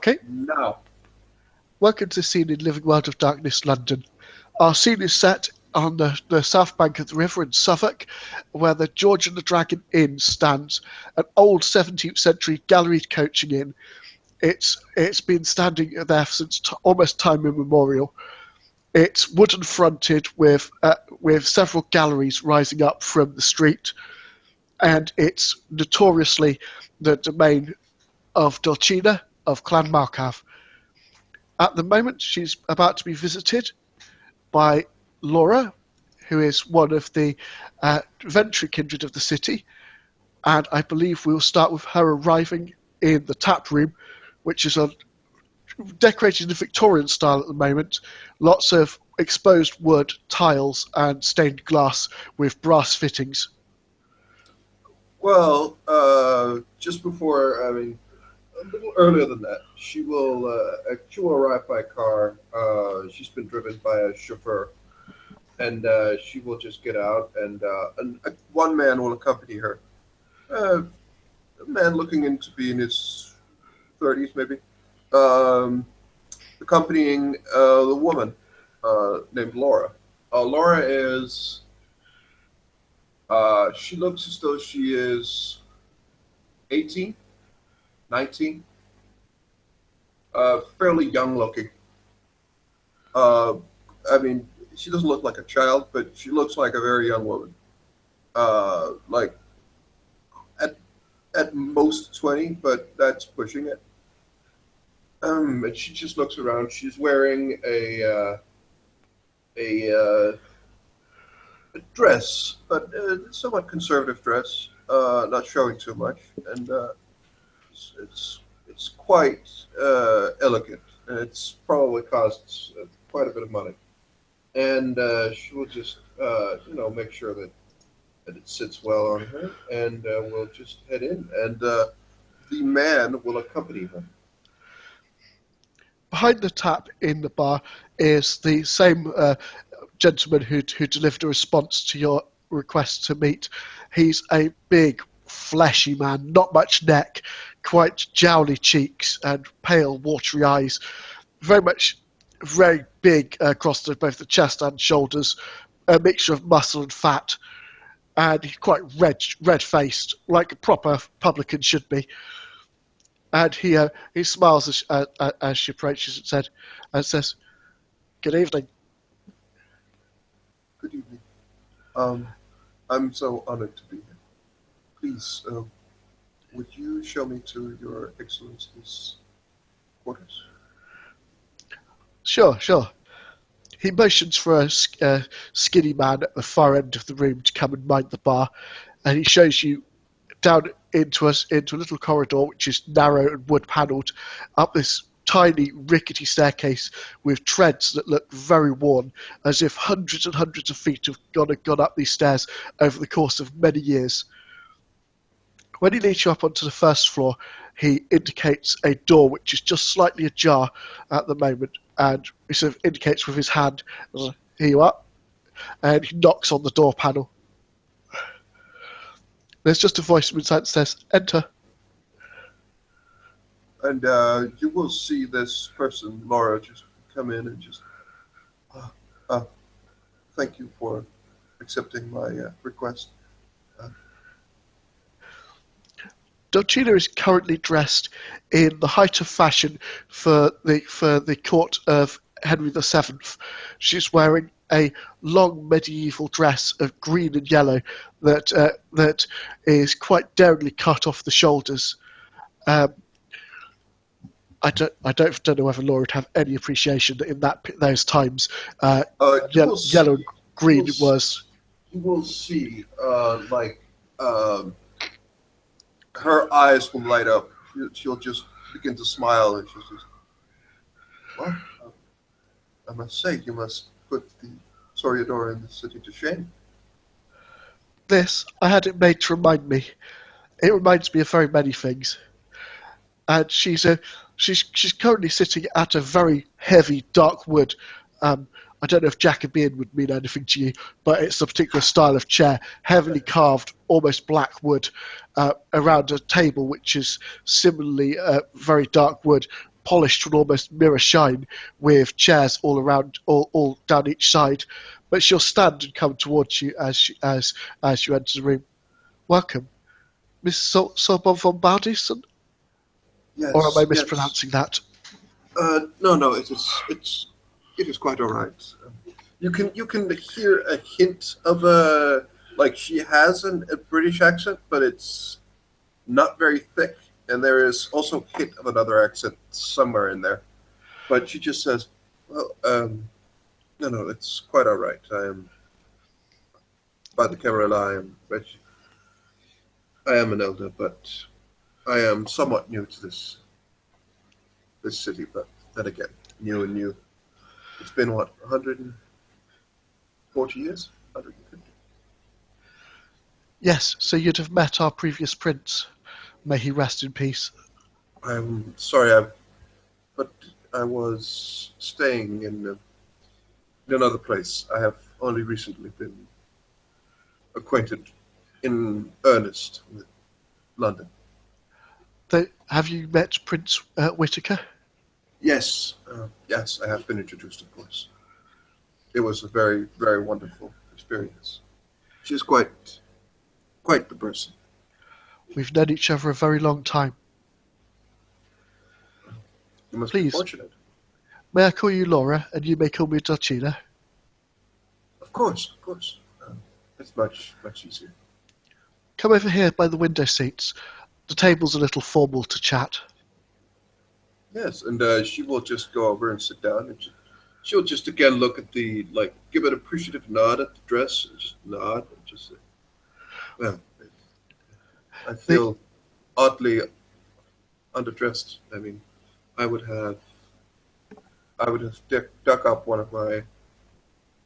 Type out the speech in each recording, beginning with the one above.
Okay. Now. Welcome to the scene in Living World of Darkness, London. Our scene is set on the south bank of the river in Suffolk, where the George and the Dragon Inn stands, an old 17th century galleried coaching inn. It's been standing there since almost time immemorial. It's wooden fronted with several galleries rising up from the street, and it's notoriously the domain of Dulcina of Clan Markav. At the moment, she's about to be visited by Laura, who is one of the Ventry kindred of the city, and I believe we'll start with her arriving in the tap room, which is decorated in the Victorian style at the moment. Lots of exposed wood, tiles, and stained glass with brass fittings. Well, just before, a little earlier than that, she will arrive by car. She's been driven by a chauffeur, and she will just get out, and one man will accompany her. A man looking to be in his 30s, maybe, accompanying the woman named Laura. Laura is. She looks as though she is 18, 19, fairly young looking. She doesn't look like a child, but she looks like a very young woman. Like at most 20, but that's pushing it. And she just looks around. She's wearing a dress, but somewhat conservative dress, not showing too much, and it's quite elegant, and it's probably costs quite a bit of money. And she will just make sure that it sits well on her, and we'll just head in, and the man will accompany her. Behind the tap in the bar is the same gentleman who delivered a response to your request to meet. He's a big, fleshy man, not much neck, quite jowly cheeks and pale, watery eyes. Very big across both the chest and shoulders, a mixture of muscle and fat. And he's quite red-faced, like a proper publican should be. And he smiles as she approaches and says, "Good evening." Good evening. I'm so honored to be here. Please, would you show me to Your Excellency's quarters? Sure. He motions for a skinny man at the far end of the room to come and mind the bar, and he shows you down into a little corridor which is narrow and wood panelled, up this tiny rickety staircase with treads that look very worn, as if hundreds and hundreds of feet have gone up these stairs over the course of many years. When he leads you up onto the first floor, he indicates a door which is just slightly ajar at the moment, and he sort of indicates with his hand, "Here you are," and he knocks on the door panel. There's just a voice from inside that says, "Enter." And you will see this person, Laura, just come in and just, thank you for accepting my request. Dulcina is currently dressed in the height of fashion for the court of Henry VII. She's wearing a long medieval dress of green and yellow that is quite daringly cut off the shoulders. I don't know whether Laura would have any appreciation that in those times, yellow and green was. You will see, her eyes will light up. She'll just begin to smile, and she'll just, "Well, I must say, you must put the Soriador in the city to shame." This, I had it made to remind me. It reminds me of very many things. And she's currently sitting at a very heavy dark wood. I don't know if Jacobean would mean anything to you, but it's a particular style of chair, heavily carved, almost black wood, around a table which is similarly very dark wood, polished to an almost mirror shine, with chairs all around, all down each side. But she'll stand and come towards you as you enter the room. Welcome, Miss Sorbonne von Bardison? Or am I Yes, yes. mispronouncing that? No, no, it is quite all right. You can hear a hint of a like she has a British accent, but it's not very thick, and there is also a hint of another accent somewhere in there. But she just says, "Well, no, no, it's quite all right. I am by the camera. I am an elder, but I am somewhat new to this city. But then again, new and new. It's been what 140 years, 150. Yes, so you'd have met our previous prince. May he rest in peace. I'm sorry, but I was staying in another place. I have only recently been acquainted in earnest with London. Have you met Prince Whitaker? Yes, yes, I have been introduced, of course. It was a very, very wonderful experience. She's quite the person. We've known each other a very long time. You must be Please, fortunate. may I call you Laura, and you may call me Dulcina? Of course, of course. It's much, much easier. Come over here by the window seats. The table's a little formal to chat. Yes, and she will just go over and sit down, and she'll just again look at give an appreciative nod at the dress, and just nod, and just say, "Well, I The, feel oddly underdressed. I mean, I would have, dug up one of my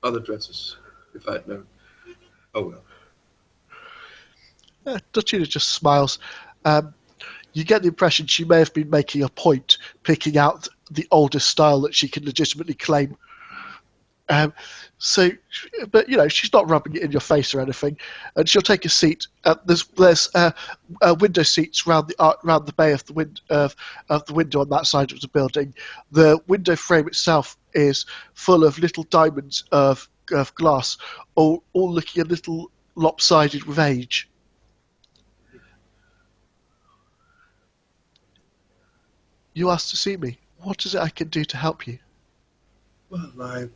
other dresses if I'd known. Oh well. Dulcina just smiles. Um, you get the impression she may have been making a point, picking out the oldest style that she can legitimately claim. Um, so, but she's not rubbing it in your face or anything, and she'll take a seat. There's window seats round the bay of of the window on that side of the building. The window frame itself is full of little diamonds of glass, all looking a little lopsided with age. You asked to see me. What is it I can do to help you? Well,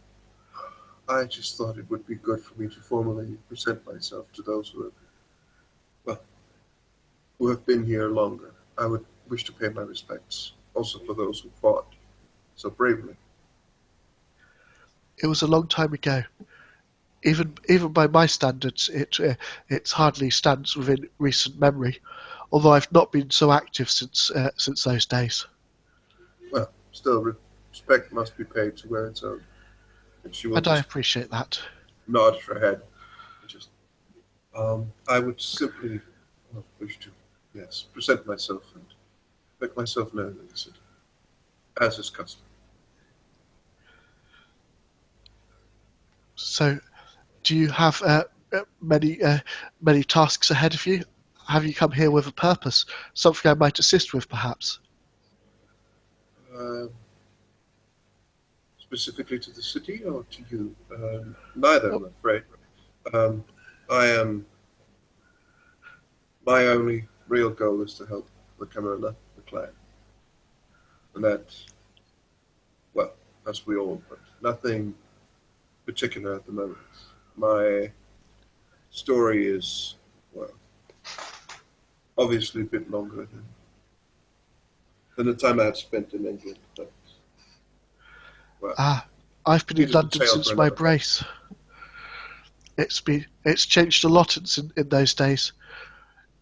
I just thought it would be good for me to formally present myself to those well, who have been here longer. I would wish to pay my respects, also for those who fought so bravely. It was a long time ago. Even by my standards, it hardly stands within recent memory. Although I've not been so active since those days. Well, still, respect must be paid to where it's owed. And she will And I just appreciate that. nod her head. And just, I would simply wish to, yes, present myself and make myself known in the city, as is custom. So, do you have many tasks ahead of you? Have you come here with a purpose? Something I might assist with, perhaps? Um, Specifically to the city or to you? Neither, I'm afraid. Um, I am. My only real goal is to help the Camarilla, the clan, and that, well, as we all, but nothing particular at the moment. My story is, well, obviously a bit longer than the time I had spent in England, but well, Ah, I've been in it is a London tale for since my another day. brace. It's changed a lot in those days.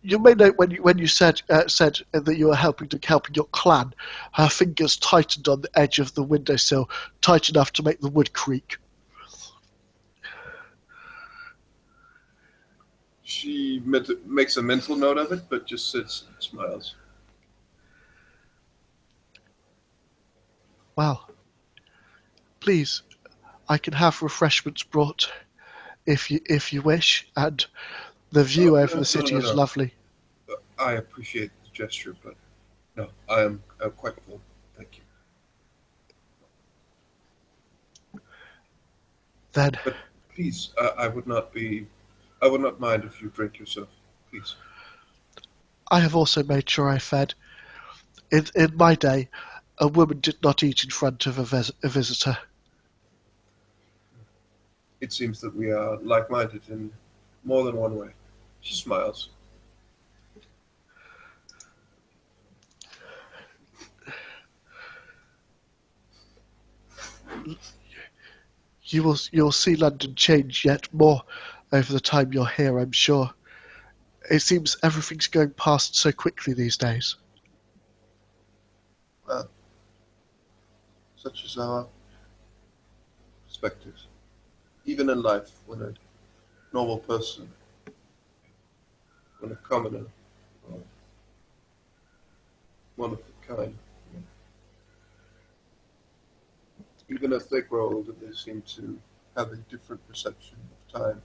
You may note when you said that you were helping your clan, her fingers tightened on the edge of the windowsill, tight enough to make the wood creak. She makes a mental note of it, but just sits and smiles. Well, please, I can have refreshments brought if you wish, and the view over No, the no, no, city no, is no. lovely. I appreciate the gesture, but no, I'm quite full. Thank you. Then But please, I would not mind if you drink yourself. Please. I have also made sure I fed. In my day, a woman did not eat in front of a visitor. It seems that we are like-minded in more than one way. She smiles. You'll see London change yet more over the time you're here, I'm sure. It seems everything's going past so quickly these days. Well, such is our perspectives. Even in life, when a normal person, when a commoner, or one of a kind, even as they grow older, they seem to have a different perception of time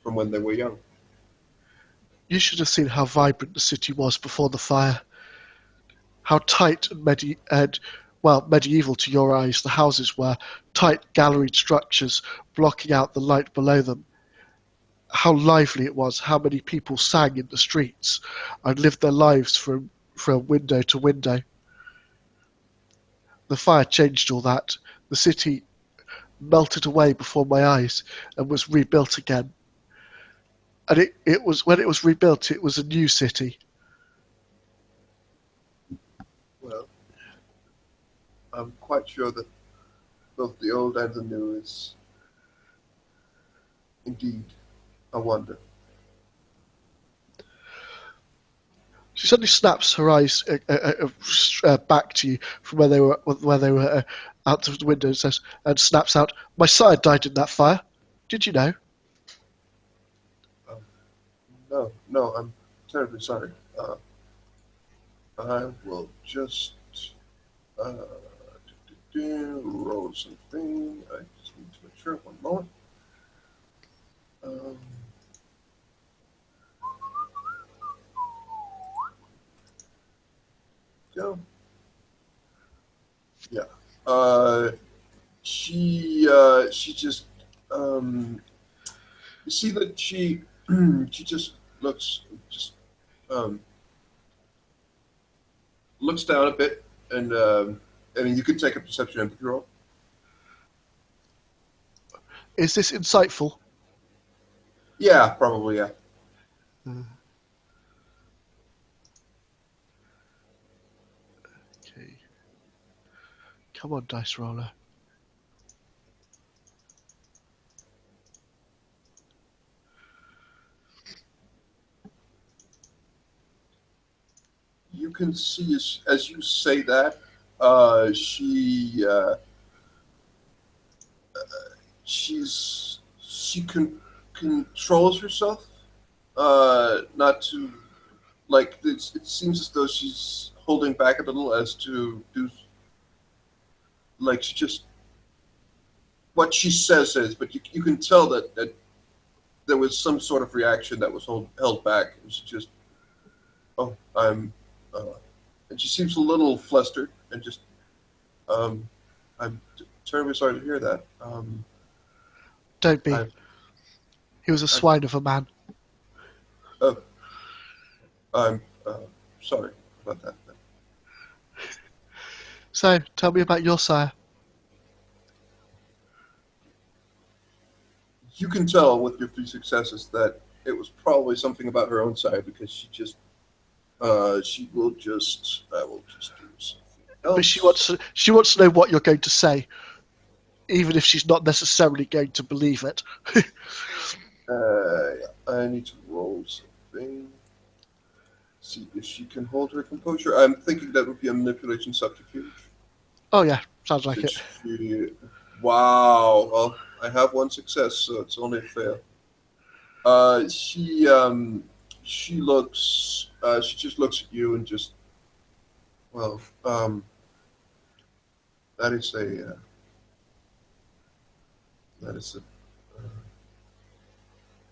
from when they were young. You should have seen how vibrant the city was before the fire. How tight and medieval to your eyes the houses were, tight galleried structures blocking out the light below them. How lively it was, how many people sang in the streets and lived their lives from window to window. The fire changed all that. The city melted away before my eyes and was rebuilt again. And it was when it was rebuilt, it was a new city. Well, I'm quite sure that both the old and the new is indeed a wonder. She suddenly snaps her eyes back to you from where they were out of the window and snaps out, "My sire died in that fire. Did you know?" Um, no, no, I'm terribly sorry. I will just uh, roll something. I just need to make sure. One moment. Um, go. Yeah. Uh, she just um, you see that she she just um, looks down a bit, and I mean you could take a perception empathy roll. Is this insightful? Yeah, probably yeah. Uh, okay. Come on, dice roller. You can see as you say that, she controls herself, not to like it seems as though she's holding back a little as to do like she just what she says is, but you can tell that there was some sort of reaction that was held back, and she just oh uh, and she seems a little flustered and just um, I'm terribly sorry to hear that. Don't be. I He was a I swine of a man. uh, I'm sorry about that. So, tell me about your sire. You can tell with your three successes that it was probably something about her own side because she will just I will just do something But she else. wants to, she wants to know what you're going to say, even if she's not necessarily going to believe it. I need to roll something. See if she can hold her composure. I'm thinking that would be a manipulation subterfuge. Oh yeah, sounds like Did it. she? Wow. Well, I have one success, so it's only a fail. Uh, she um, she looks. She just looks at you and just well. That is a that is a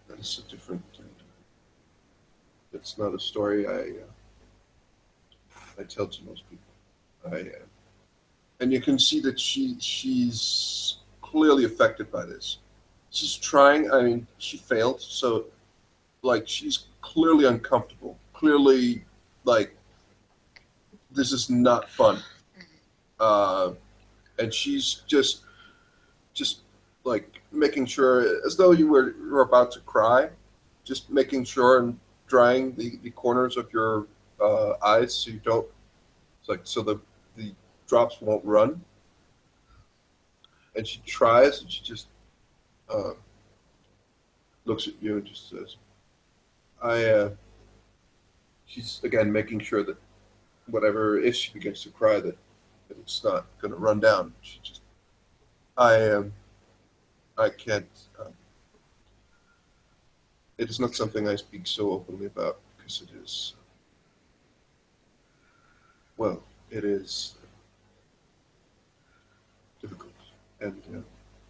that is a different. It's not a story I tell to most people. I and you can see that she's clearly affected by this. She's trying. I mean, she failed, so like she's clearly uncomfortable. Clearly, like this is not fun. Uh, and she's just like making sure, as though you were about to cry, just making sure and drying the corners of your eyes so you don't, it's like so the drops won't run. And she tries, and she just uh, looks at you and just says, "I." She's again making sure that whatever if she begins to cry that it's not going to run down. She just, I I can't. It is not something I speak so openly about because it is, well, it is difficult, and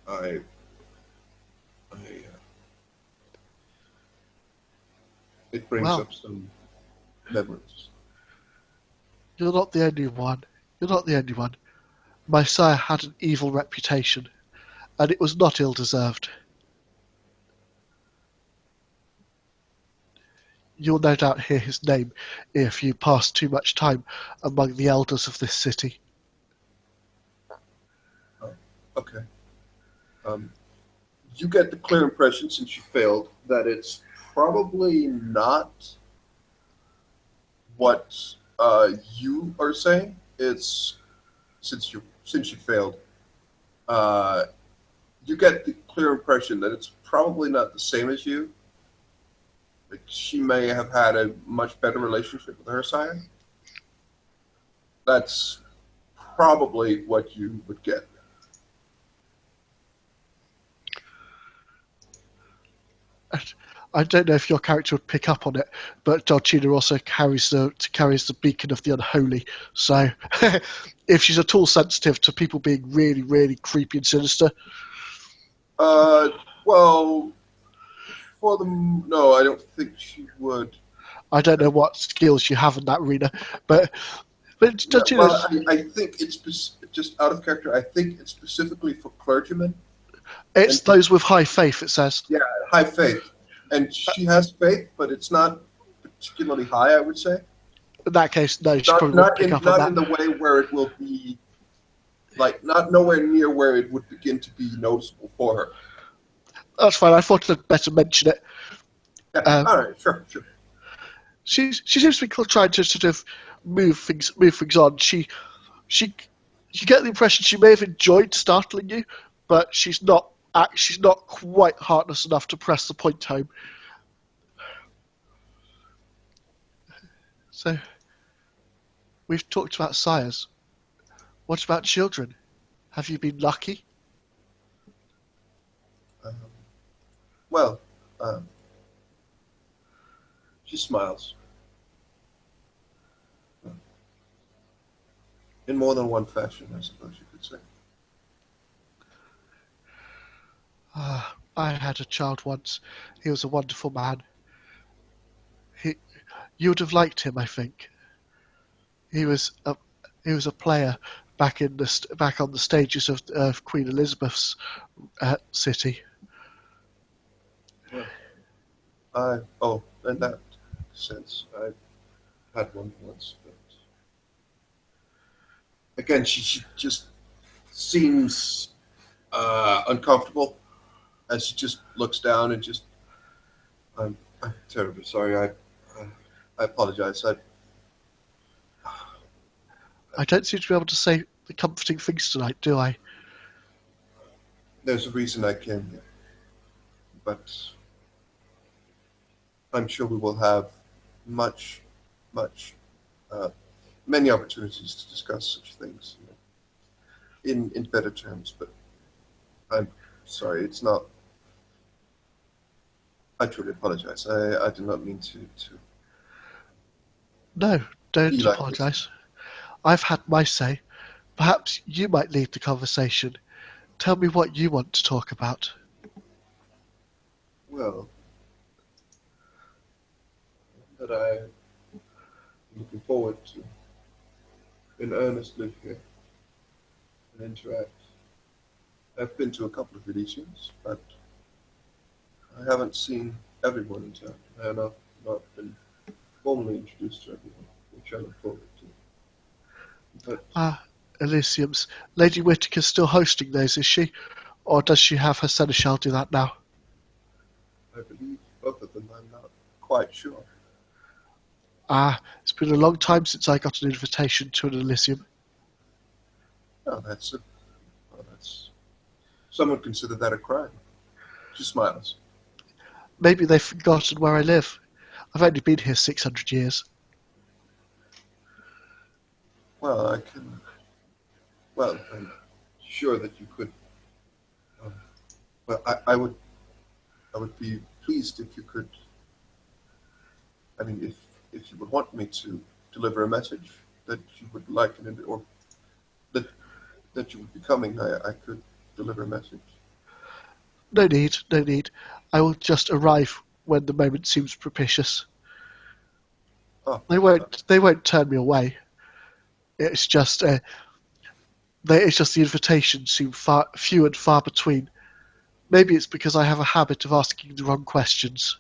I, it brings Well, up some memories. you're not the only one. You're not the only one. My sire had an evil reputation, and it was not ill-deserved. You'll no doubt hear his name if you pass too much time among the elders of this city. Oh, okay. Um, you get the clear impression since you failed that it's probably not what you are saying. It's since you failed. Uh, you get the clear impression that it's probably not the same as you. Like she may have had a much better relationship with her sire. That's probably what you would get. I don't know if your character would pick up on it, but Dulcina also carries the beacon of the unholy. So, if she's at all sensitive to people being really, really creepy and sinister, Uh, well, for the no, I don't think she would. I don't know what skills you have in that arena, but No, well, Dulcina's I think it's just out of character. I think it's specifically for clergymen it's and for, those with high faith. It says yeah, high faith. And she has faith, but it's not particularly high, I would say. in that case, no, she Not probably wouldn't not pick in up on not that. in the way where it will be like not nowhere near where it would begin to be noticeable for her. That's fine. I thought I'd better mention it. Yeah. Um, All right. Sure. Sure. she seems to be trying to sort of move things on. She you get the impression she may have enjoyed startling you, but she's not quite heartless enough to press the point home. So we've talked about sires. What about children? Have you been lucky? Um, well, um, she smiles in more than one fashion, I suppose you could say. I had a child once. He was a wonderful man. He, you would have liked him, I think. He was a he was a player back on the stages of Queen Elizabeth's city. Well, in that sense, I had one once, but again, she just seems uncomfortable as she just looks down and just, I'm terribly sorry. I apologize. I don't seem to be able to say the comforting things tonight, do I? There's a reason I came here, but I'm sure we will have much, much, uh, many opportunities to discuss such things in better terms. But I'm sorry, it's not. I truly apologize. I did not mean to No, be don't like this. apologise. I've had my say. Perhaps you might lead the conversation. Tell me what you want to talk about. Well, that I'm looking forward to in earnest live here and interact. I've been to a couple of Elysiums, but I haven't seen everyone in town. I have not been formally introduced to everyone, which I look forward to. But Ah, Elysiums. Lady Whittaker's still hosting those, is she? Or does she have her seneschal do that now? I believe both of them. I'm not quite sure. Ah, it's been a long time since I got an invitation to an Elysium. Oh, that's some would consider that a crime. She smiles. Maybe they've forgotten where I live. I've only been here 600 years. Well, I can. Well, I'm sure that you could. Um, well, I would be pleased if you could. I mean, if you would want me to deliver a message that you would like, or that that you would be coming, I could deliver a message. No need, no need. I will just arrive when the moment seems propitious. Oh, They won't turn me away. It's just it's just the invitations seem few and far between. Maybe it's because I have a habit of asking the wrong questions.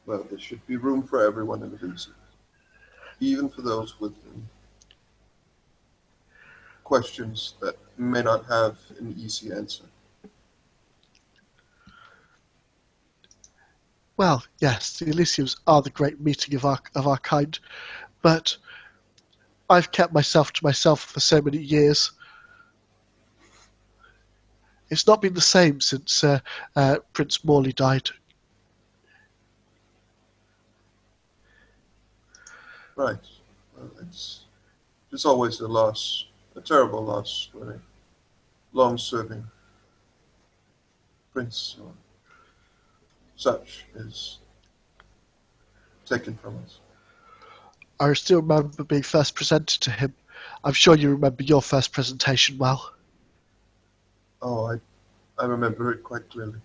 well, there should be room for everyone in the visa, even for those with questions that may not have an easy answer. Well, yes, the Elysiums are the great meeting of our kind, but I've kept myself to myself for so many years. It's not been the same since Prince Morley died. Right. Well, it's always a loss, a terrible loss when a long-serving prince or such is taken from us. I still remember being first presented to him. I'm sure you remember your first presentation well. Oh, I remember it quite clearly.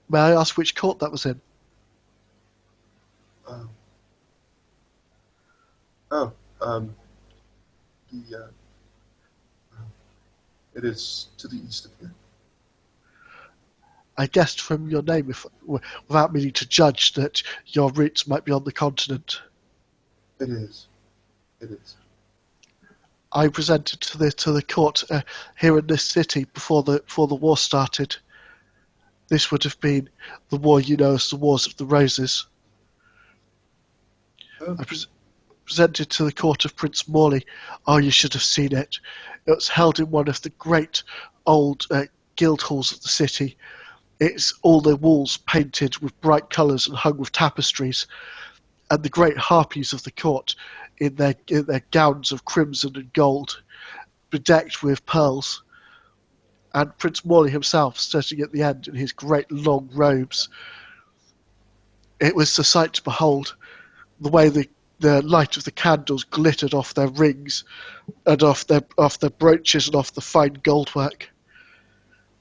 May I ask which court that was in? Um, oh, um, the it is to the east of here. I guessed from your name, without meaning to judge, that your roots might be on the continent. It is. It is. I presented to the court here in this city before the war started. This would have been the war you know as the Wars of the Roses. Oh, I presented to the court of Prince Morley. Oh, you should have seen it. It was held in one of the great old guild halls of the city. It's all the walls painted with bright colours and hung with tapestries, and the great harpies of the court in their gowns of crimson and gold, bedecked with pearls, and Prince Morley himself sitting at the end in his great long robes. It was a sight to behold, the way the light of the candles glittered off their rings and off their brooches and off the fine goldwork.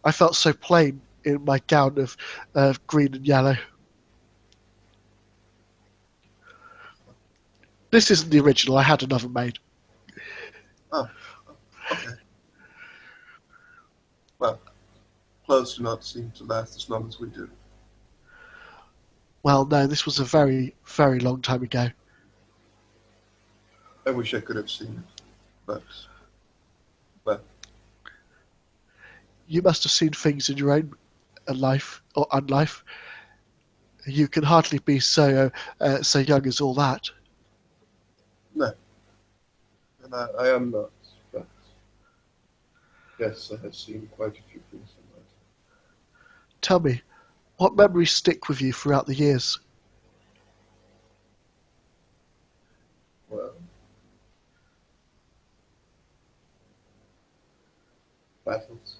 I felt so plain in my gown of green and yellow. This isn't the original. I had another made. oh, okay. Well, clothes do not seem to last as long as we do. Well, no, this was a very, very long time ago. I wish I could have seen it, but well, You must have seen things in your own life or unlife. You can hardly be so young as all that. no, and I am not. But yes, I have seen quite a few things in life. Tell me, what memories stick with you throughout the years? Well, battles,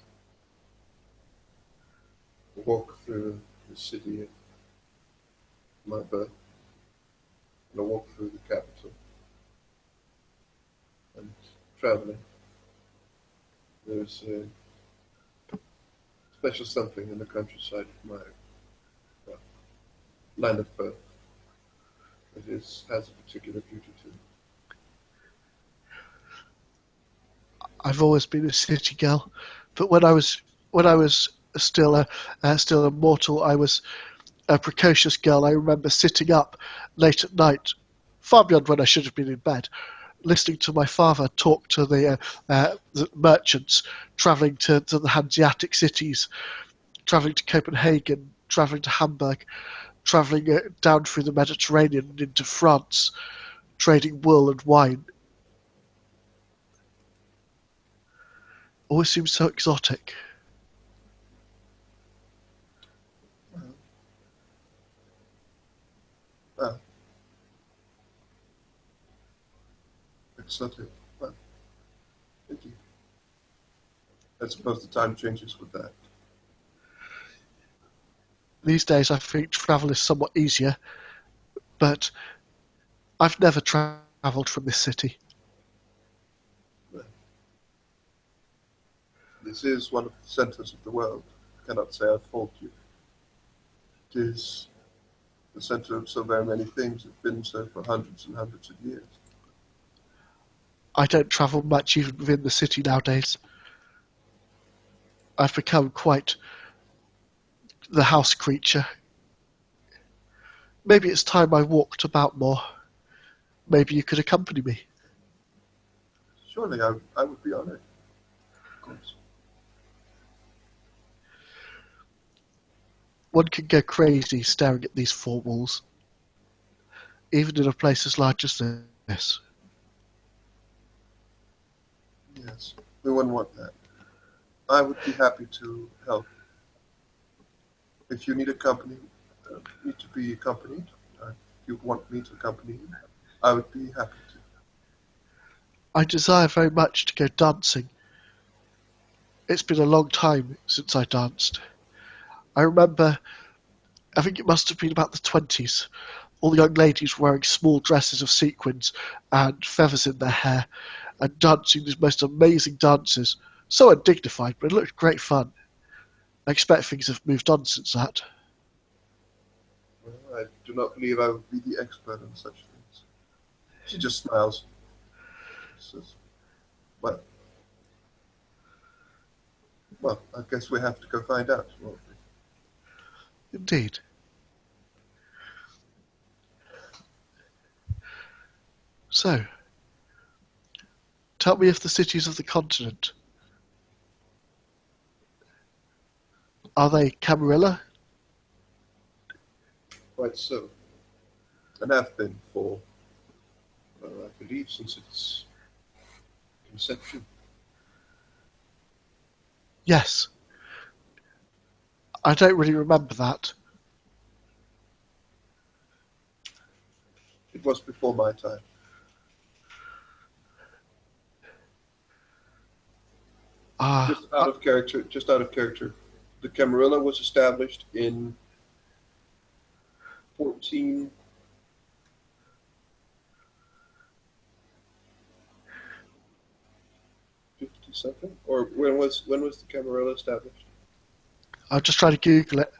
walk through the city of my birth, and a walk through the capital, and traveling. There's a special something in the countryside of my well, land of birth that has a particular beauty to it. I've always been a city girl, but when I was still a mortal, I was a precocious girl. I remember sitting up late at night, far beyond when I should have been in bed, listening to my father talk to the merchants traveling to the Hanseatic cities, traveling to Copenhagen, traveling to Hamburg, traveling down through the Mediterranean and into France, trading wool and wine. Always seems so exotic. Well, well, exotic. Well, indeed. I suppose the time changes with that. These days, I think travel is somewhat easier, but I've never travelled from this city. Well, this is one of the centers of the world. I cannot say I fault you. It is the center of so very many things. It's been so for hundreds and hundreds of years. I don't travel much even within the city nowadays. I've become quite the house creature. Maybe it's time I walked about more. Maybe you could accompany me. Surely I would be honored, of course. One can go crazy staring at these four walls, even in a place as large as this. Yes, we wouldn't want that. I would be happy to help. If you need a company, need to be accompanied, if you want me to accompany you, I would be happy to. I desire very much to go dancing. It's been a long time since I danced. I remember, I think it must have been about the 20s. All the young ladies wearing small dresses of sequins and feathers in their hair and dancing these most amazing dances. So undignified, but it looked great fun. I expect things have moved on since that. Well, I do not believe I would be the expert on such things. She just smiles. Says, well, well, I guess we have to go find out, won't we? Indeed. So, tell me if the cities of the continent are they Camarilla? Quite so. And have been for, I believe, since its conception. Yes. I don't really remember that. It was before my time. Ah, Just out of character, just out of character. The Camarilla was established in 1450 something, or when was the Camarilla established? I'm just trying to Google it.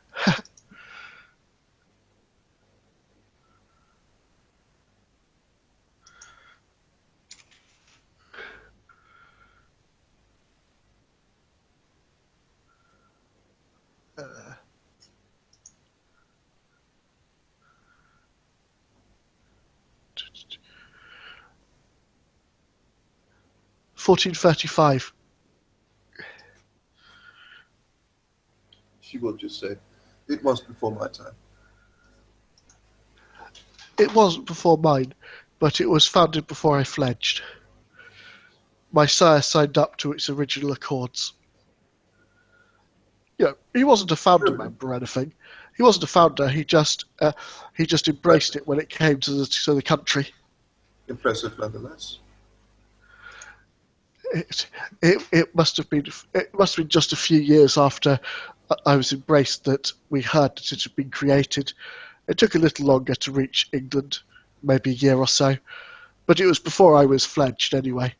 1435. She will just say, "It was before my time." It wasn't before mine, but it was founded before I fledged. My sire signed up to its original accords. He wasn't a founder Surely, member or anything. He wasn't a founder. He just embraced impressive, it when it came to the country. impressive nonetheless. It, it must have been just a few years after I was embraced that we heard that it had been created. It took a little longer to reach England, maybe a year or so, but it was before I was fledged anyway.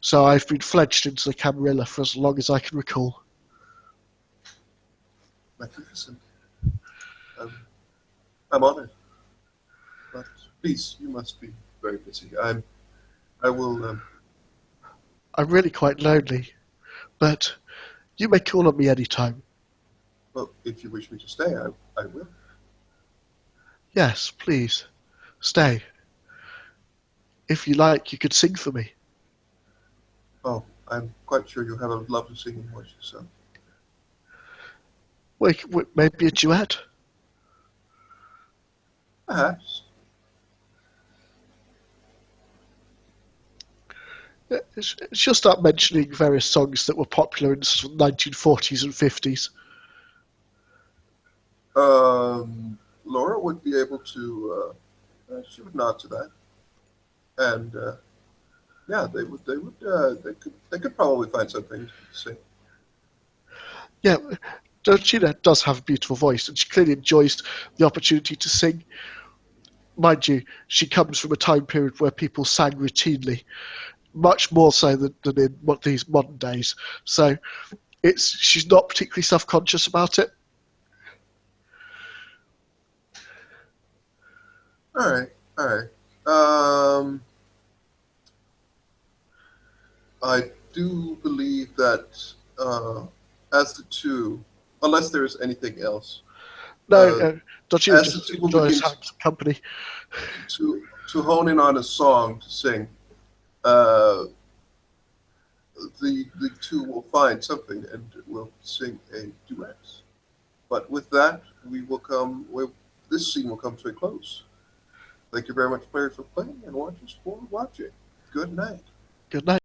So I've been fledged into the Camarilla for as long as I can recall. Magnificent. Um, I'm honored, but please, you must be very busy. I will. I'm really quite lonely, but you may call on me any time. Well, if you wish me to stay, I will. Yes, please, stay. If you like, you could sing for me. Oh, I'm quite sure you have a lovely singing voice yourself. Maybe a duet? Perhaps. She'll start mentioning various songs that were popular in the 1940s and 50s. Laura would be able to. She would nod to that, and yeah, they could probably find something to sing. Yeah, Georgina does have a beautiful voice, and she clearly enjoys the opportunity to sing. Mind you, she comes from a time period where people sang routinely, much more so than in these modern days. So she's not particularly self-conscious about it. All right, all right. Um, I do believe that uh, as the two, unless there is anything else, No, uh, Georgina as the just two will enjoys begin having some company. to hone in on a song to sing, uh, the two will find something and will sing a duet. But with that, we will come. This scene will come to a close. Thank you very much, players, for playing and watchers for watching. Good night. Good night.